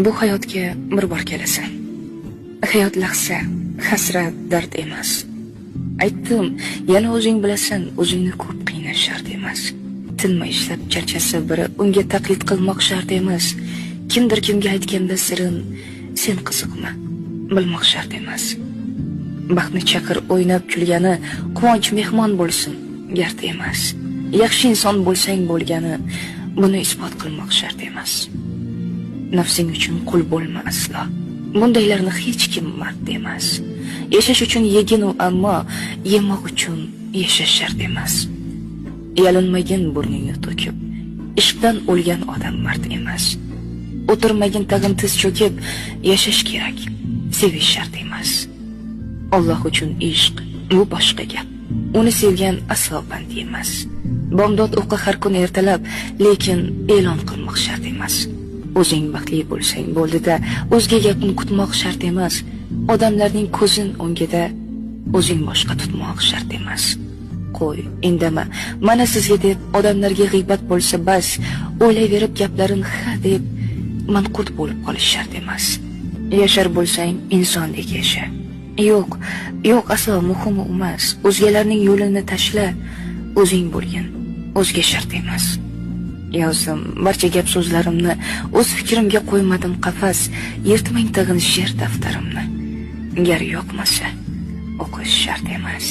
Bu hayotga bir bor kelasan. Hayot lahza, hasrat, dard emas. Aytdim, yana o'zing bilasan, o'zingni ko'p qiynash shart emas. Tinmay ishlab charchasa biri unga taqlid qilmoq shart emas. Kimdir kimga aytganda sirin, sen qiziqma, bilmoq shart emas. Baxtni chaqir o'ynab kulgani, quvonch mehmon bo'lsin, gard emas. Yaxshi inson bo'lsang bo'lgani, buni isbot qilmoq shart emas. Nafsing uchun qul bo'lma aslo. Bundaylarni hech kim mard emas. Yashash uchun yegin u, ammo yemoq uchun yashash shart emas. Yalinmagin burningni to'kib, ishqdan o'lgan odam mard emas. O'tirmagin tag'in tiz cho'kib, yashash kerak, sevish shart emas. Alloh uchun ishq bu boshqa gap. Uni sevgan aslo band emas. Bomdod o'qi har kun ertalab, lekin e'lon qilmoq shart emas. O'zing baxtli bo'lsang bo'ldi-da, o'zga gapni kutmoq shart emas. Odamlarning ko'zin o'ngida o'zing boshqa tutmoq shart emas. Qo'y, indama, mana sizga deb odamlarga g'iybat bo'lsa bas, o'ylayverib gaplarin ha deb manqurt bo'lib qolish shart emas. Yashar bo'lsang insondek yasha. Yo'q, aslo muhimi emas. O'zgalarning yo'lini tashla, o'zing bo'lgin, o'zga shart emas. Yozdim barcha gap so'zlarimni, o'z fikrimga qo'ymadim qafas, yirtmang tag'in she'r daftarimni. Gar yoqmasa, o'qish shart emas.